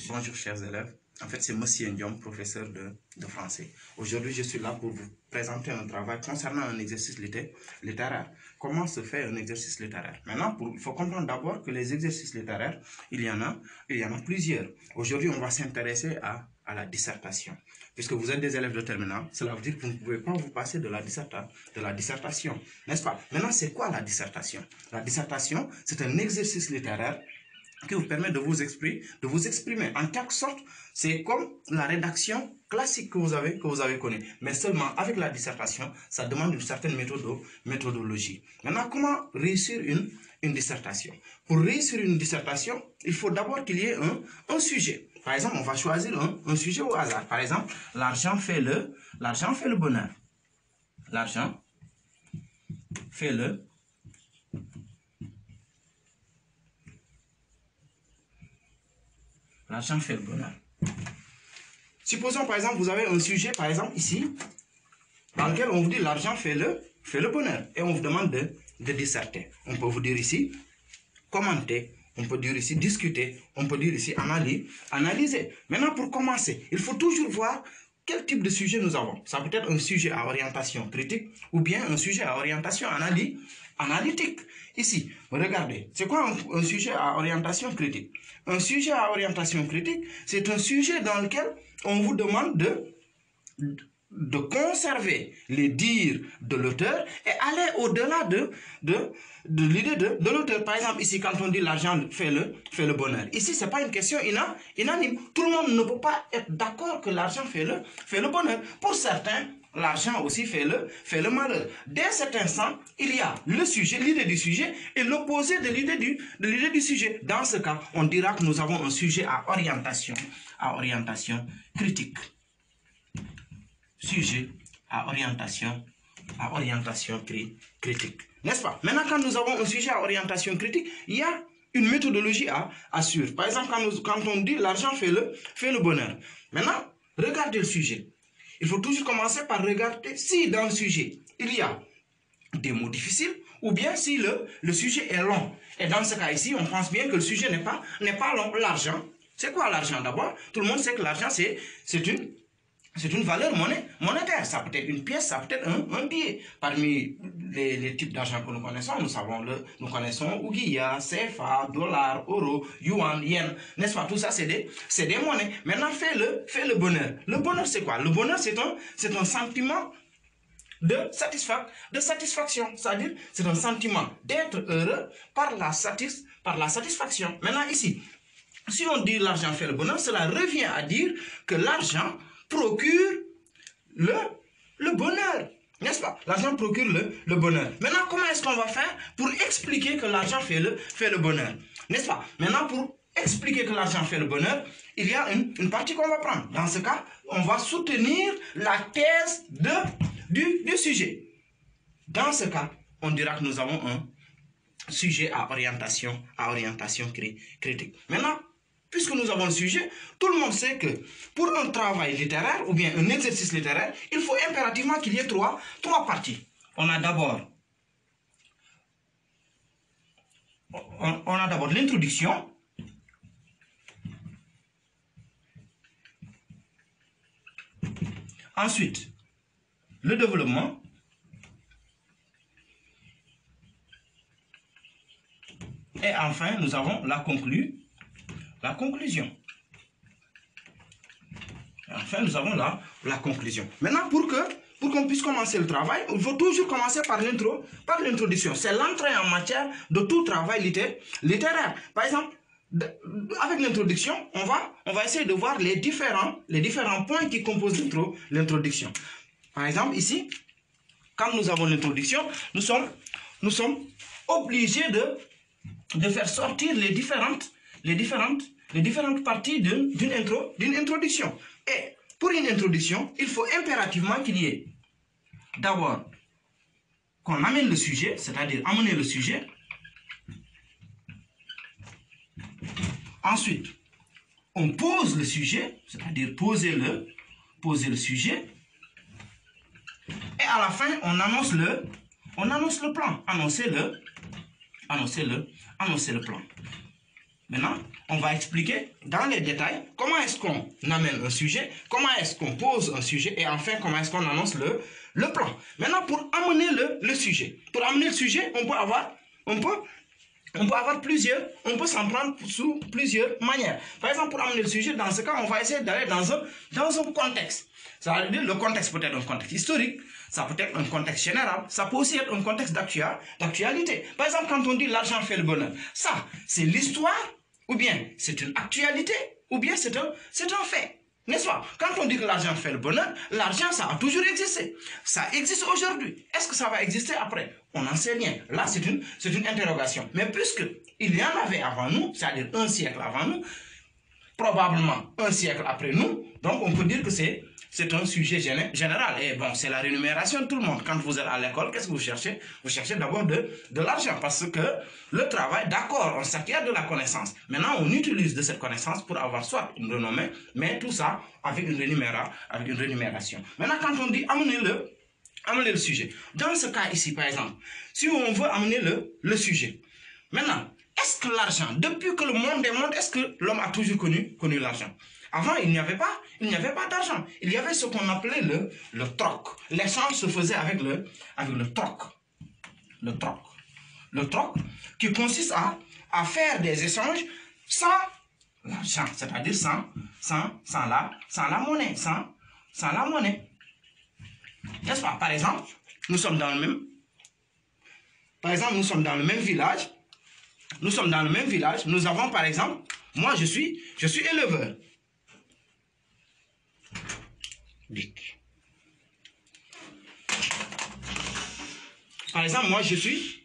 Bonjour chers élèves, en fait c'est Monsieur Ndiom, professeur de français. Aujourd'hui je suis là pour vous présenter un travail concernant un exercice littéraire. Comment se fait un exercice littéraire? Maintenant, il faut comprendre d'abord que les exercices littéraires, il y en a plusieurs. Aujourd'hui on va s'intéresser à la dissertation. Puisque vous êtes des élèves de terminale, cela veut dire que vous ne pouvez pas vous passer de la dissertation, n'est-ce pas? Maintenant, c'est quoi la dissertation? La dissertation, c'est un exercice littéraire qui vous permet de vous exprimer. En quelque sorte, c'est comme la rédaction classique que vous avez connue. Mais seulement avec la dissertation, ça demande une certaine méthodologie. Maintenant, comment réussir une dissertation? Pour réussir une dissertation, il faut d'abord qu'il y ait un sujet. Par exemple, on va choisir un sujet au hasard. Par exemple, l'argent fait le bonheur. L'argent fait le bonheur. Supposons par exemple, vous avez un sujet, par exemple ici, dans lequel on vous dit l'argent fait le bonheur. Et on vous demande de disserter. On peut vous dire ici, commenter. On peut dire ici, discuter. On peut dire ici, analyser. Maintenant, pour commencer, il faut toujours voir quel type de sujet nous avons. Ça peut être un sujet à orientation critique ou bien un sujet à orientation analytique. Ici, regardez, c'est quoi un sujet à orientation critique? Un sujet à orientation critique, c'est un sujet dans lequel on vous demande de conserver les dires de l'auteur et aller au-delà de l'idée de l'auteur. Par exemple, ici, quand on dit l'argent fait le bonheur, ici, ce n'est pas une question inanime. Tout le monde ne peut pas être d'accord que l'argent fait le bonheur. Pour certains, l'argent aussi fait le malheur. Dès cet instant, il y a le sujet, l'idée du sujet et l'opposé de l'idée du sujet. Dans ce cas, on dira que nous avons un sujet à orientation critique. Sujet à orientation critique. N'est-ce pas? Maintenant, quand nous avons un sujet à orientation critique, il y a une méthodologie à suivre. Par exemple, quand on dit l'argent fait le bonheur. Maintenant, regardez le sujet. Il faut toujours commencer par regarder si dans le sujet, il y a des mots difficiles ou bien si le sujet est long. Et dans ce cas ici, on pense bien que le sujet n'est pas long. L'argent, c'est quoi l'argent d'abord? Tout le monde sait que l'argent, c'est une valeur monétaire. Ça peut être une pièce, ça peut être un billet. Parmi les types d'argent que nous connaissons, nous connaissons Ouguiya, CFA, dollar, euro, yuan, yen. N'est-ce pas? Tout ça, c'est des monnaies. Maintenant, fais le bonheur. Le bonheur, c'est quoi? Le bonheur, c'est un sentiment de satisfaction. C'est-à-dire, c'est un sentiment d'être heureux par la satisfaction. Maintenant, ici, si on dit l'argent fait le bonheur, cela revient à dire que l'argent procure le bonheur. N'est-ce pas? L'argent procure le bonheur. Maintenant, comment est-ce qu'on va faire pour expliquer que l'argent fait le bonheur? N'est-ce pas? Maintenant, pour expliquer que l'argent fait le bonheur, il y a une partie qu'on va prendre. Dans ce cas, on va soutenir la thèse du sujet. Dans ce cas, on dira que nous avons un sujet à orientation critique. Maintenant, puisque nous avons le sujet, tout le monde sait que pour un travail littéraire ou bien un exercice littéraire, il faut impérativement qu'il y ait trois parties. On a d'abord l'introduction. Ensuite, le développement. Et enfin, nous avons la conclusion. Enfin, nous avons la conclusion. Maintenant, pour qu'on puisse commencer le travail, il faut toujours commencer par l'introduction. C'est l'entrée en matière de tout travail littéraire. Par exemple, avec l'introduction, on va essayer de voir les différents points qui composent l'introduction. Par exemple, ici, quand nous avons l'introduction, nous sommes obligés de faire sortir les différentes parties d'une introduction. Et pour une introduction, il faut impérativement qu'il y ait d'abord qu'on amène le sujet, c'est-à-dire amener le sujet. Ensuite, on pose le sujet, c'est-à-dire poser le sujet. Et à la fin, on annonce le plan, annoncer le plan. Maintenant, on va expliquer dans les détails comment est-ce qu'on amène un sujet, comment est-ce qu'on pose un sujet et enfin comment est-ce qu'on annonce le plan. Maintenant, pour amener le sujet, on peut s'en prendre sous plusieurs manières. Par exemple, pour amener le sujet, dans ce cas, on va essayer d'aller dans un contexte. Ça veut dire le contexte peut être un contexte historique, ça peut être un contexte général, ça peut aussi être un contexte d'actualité. Par exemple, quand on dit l'argent fait le bonheur, ça, c'est l'histoire, ou bien c'est une actualité, ou bien c'est un fait. N'est-ce pas? Quand on dit que l'argent fait le bonheur, l'argent, ça a toujours existé. Ça existe aujourd'hui. Est-ce que ça va exister après? On n'en sait rien. Là, c'est une interrogation. Mais puisqu'il y en avait avant nous, c'est-à-dire un siècle avant nous, probablement un siècle après nous, donc on peut dire que c'est un sujet général. Et bon, c'est la rémunération de tout le monde. Quand vous êtes à l'école, qu'est-ce que vous cherchez? Vous cherchez d'abord de l'argent parce que le travail, d'accord, on s'acquiert de la connaissance. Maintenant, on utilise de cette connaissance pour avoir soit une renommée, mais tout ça avec une rémunération. Maintenant, quand on dit amener le sujet. Dans ce cas ici, par exemple, si on veut amener le sujet, maintenant, est-ce que l'argent, depuis que le monde est monde, est-ce que l'homme a toujours connu l'argent? Avant, il n'y avait pas d'argent. Il y avait ce qu'on appelait le troc. L'échange se faisait avec le troc. Le troc qui consiste à faire des échanges sans l'argent, c'est-à-dire sans la monnaie, sans la monnaie. N'est-ce pas? Par exemple, nous sommes dans le même village. Nous avons, par exemple, moi je suis éleveur. Par exemple, moi je suis